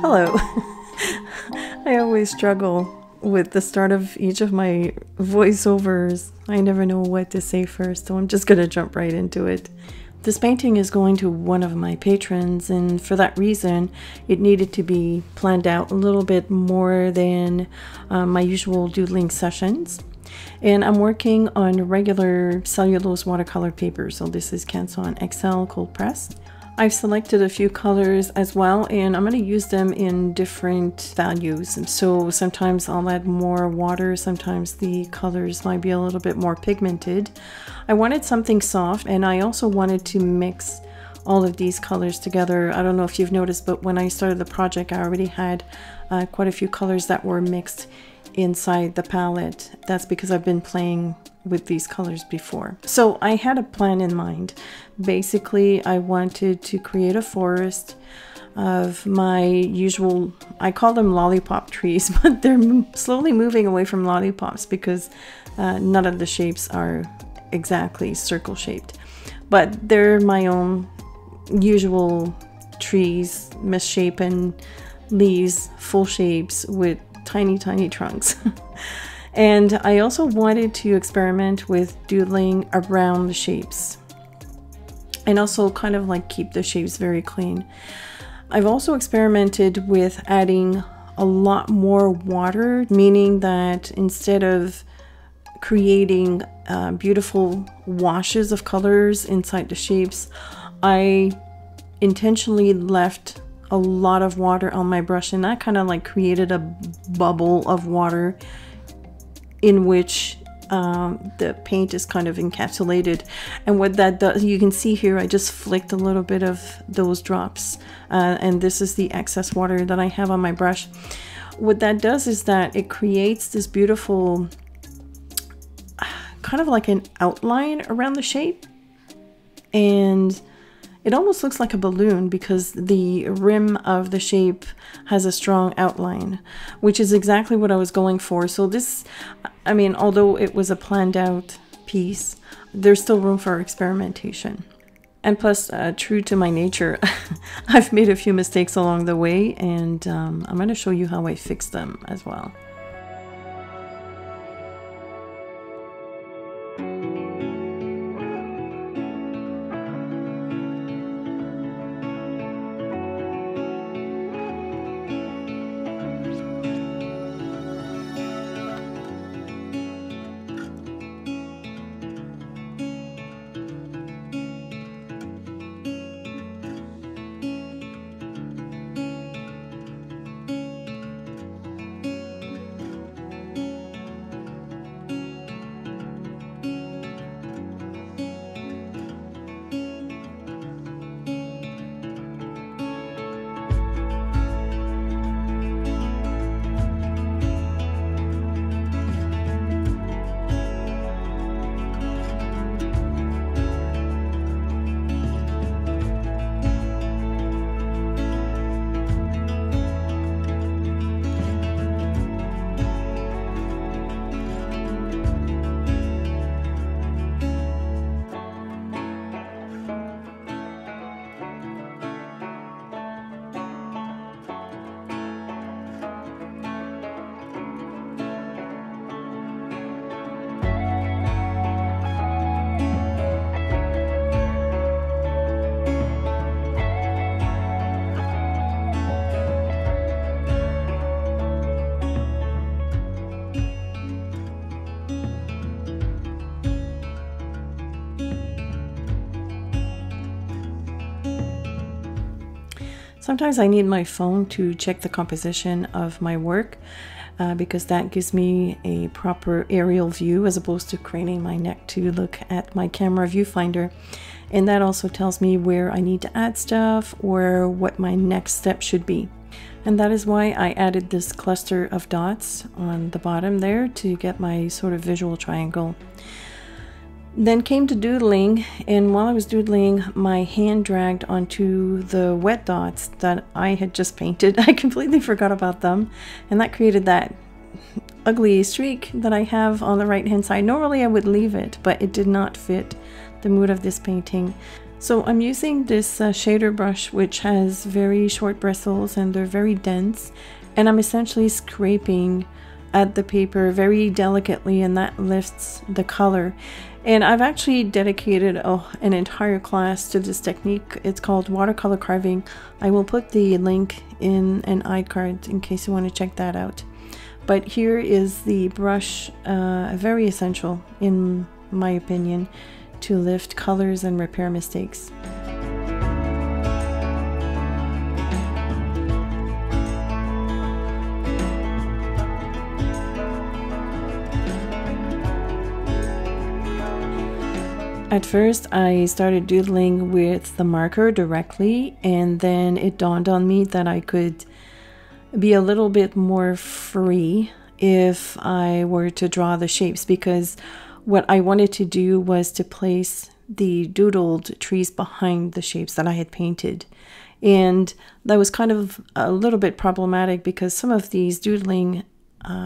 Hello. I always struggle with the start of each of my voiceovers. I never know what to say first, so I'm just gonna jump right into it. This painting is going to one of my patrons, and for that reason it needed to be planned out a little bit more than my usual doodling sessions. And I'm working on regular cellulose watercolor paper, so this is Canson XL cold pressed. I've selected a few colors as well, and I'm going to use them in different values. And so sometimes I'll add more water, sometimes the colors might be a little bit more pigmented. I wanted something soft, and I also wanted to mix all of these colors together. I don't know if you've noticed, but when I started the project, I already had quite a few colors that were mixed inside the palette. That's because I've been playing with these colors before. So I had a plan in mind. Basically, I wanted to create a forest of my usual, I call them lollipop trees, but they're slowly moving away from lollipops because none of the shapes are exactly circle shaped. But they're my own usual trees, misshapen leaves, full shapes with tiny trunks. And I also wanted to experiment with doodling around the shapes and also kind of like keep the shapes very clean. I've also experimented with adding a lot more water, meaning that instead of creating beautiful washes of colors inside the shapes, I intentionally left a lot of water on my brush, and that kind of like created a bubble of water in which the paint is kind of encapsulated. And what that does, you can see here, I just flicked a little bit of those drops, and this is the excess water that I have on my brush. What that does is that it creates this beautiful kind of like an outline around the shape, and it almost looks like a balloon because the rim of the shape has a strong outline, which is exactly what I was going for. So this, I mean, although it was a planned out piece, there's still room for experimentation. And plus, true to my nature, I've made a few mistakes along the way, and I'm going to show you how I fixed them as well. Sometimes I need my phone to check the composition of my work because that gives me a proper aerial view as opposed to craning my neck to look at my camera viewfinder. And that also tells me where I need to add stuff or what my next step should be. And that is why I added this cluster of dots on the bottom there to get my sort of visual triangle. Then came to doodling, and while I was doodling, my hand dragged onto the wet dots that I had just painted. I completely forgot about them, and that created that ugly streak that I have on the right hand side. Normally I would leave it, but it did not fit the mood of this painting. So I'm using this shader brush, which has very short bristles and they're very dense, and I'm essentially scraping at the paper very delicately, and that lifts the color. And I've actually dedicated an entire class to this technique. It's called watercolor carving. I will put the link in an iCard in case you want to check that out. But here is the brush, very essential in my opinion to lift colors and repair mistakes. At first, I started doodling with the marker directly, and then it dawned on me that I could be a little bit more free if I were to draw the shapes, because what I wanted to do was to place the doodled trees behind the shapes that I had painted. And that was kind of a little bit problematic because some of these doodling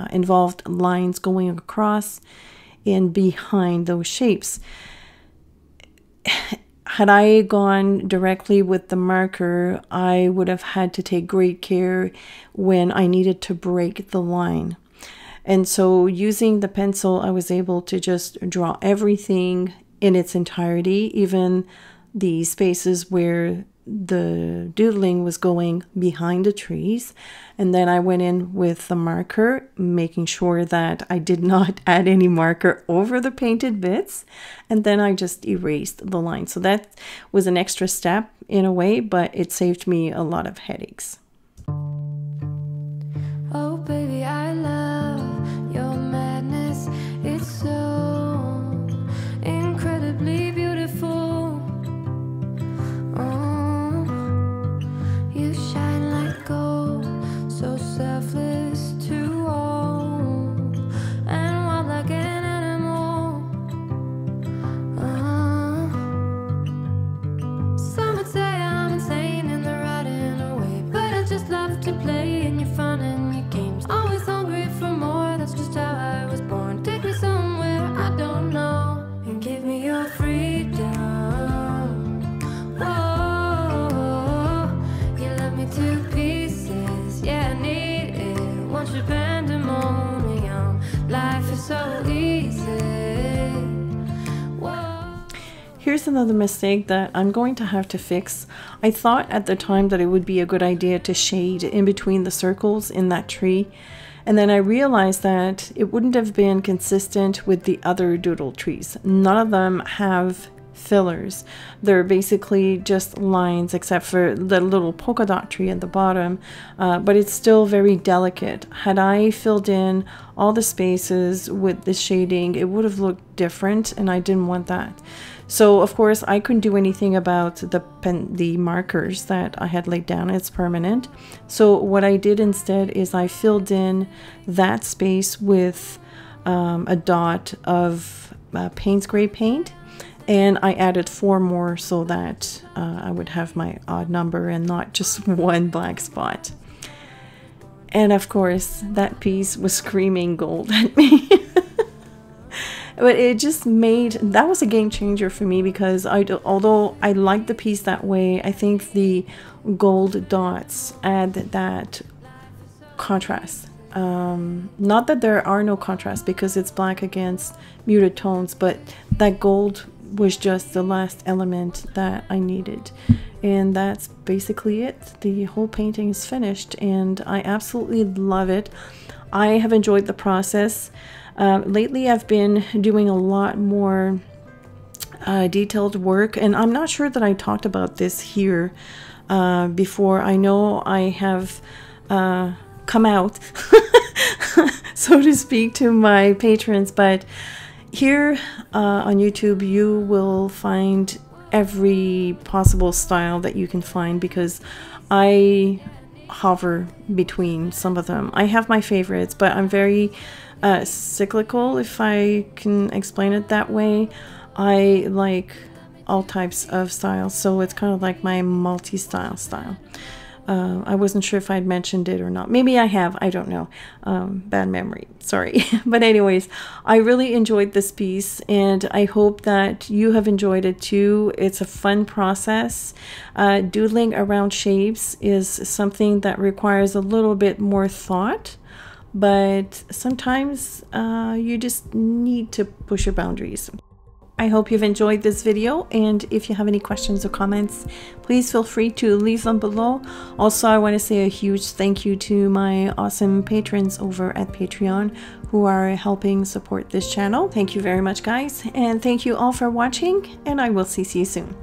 involved lines going across and behind those shapes. Had I gone directly with the marker, I would have had to take great care when I needed to break the line. And so using the pencil, I was able to just draw everything in its entirety, even the spaces where the doodling was going behind the trees. And then I went in with the marker, making sure that I did not add any marker over the painted bits. And then I just erased the line. So that was an extra step in a way, but it saved me a lot of headaches. Oh baby, I love your madness. It's so incredibly beautiful. Oh, you shine like gold, so selfless to all, and wild like an animal. Some would say I'm insane in the right in a way, but I just love to play in your fun and your games. Always hungry for more, that's just how I was born. Take me somewhere I don't know, and give me your freedom. Whoa, you love me to pieces, yeah, I need it. Want your pandemonium, life is so easy. Whoa. Here's another mistake that I'm going to have to fix. I thought at the time that it would be a good idea to shade in between the circles in that tree. And then I realized that it wouldn't have been consistent with the other doodle trees. None of them have fillers. They're basically just lines except for the little polka dot tree at the bottom, but it's still very delicate. Had I filled in all the spaces with the shading, it would have looked different, and I didn't want that. So of course I couldn't do anything about the markers that I had laid down. It's permanent. So what I did instead is I filled in that space with a dot of Payne's gray paint, and I added 4 more so that I would have my odd number and not just one black spot. And of course that piece was screaming gold at me. But it just that was a game changer for me, because although I like the piece that way, I think the gold dots add that contrast. Not that there are no contrasts, because it's black against muted tones, but that gold was just the last element that I needed. And that's basically it. The whole painting is finished and I absolutely love it. I have enjoyed the process. Lately I've been doing a lot more detailed work, and I'm not sure that I talked about this here before. I know I have come out so to speak to my patrons, but here on YouTube you will find every possible style that you can find, because I hover between some of them. I have my favorites, but I'm very cyclical, if I can explain it that way. I like all types of styles, so it's kind of like my multi-style style. I wasn't sure if I'd mentioned it or not. Maybe I have. I don't know. Bad memory. Sorry. But anyways, I really enjoyed this piece, and I hope that you have enjoyed it too. It's a fun process. Doodling around shapes is something that requires a little bit more thought, but sometimes you just need to push your boundaries. I hope you've enjoyed this video, and if you have any questions or comments, please feel free to leave them below. Also, I want to say a huge thank you to my awesome patrons over at Patreon who are helping support this channel. Thank you very much, guys, and thank you all for watching, and I will see you soon.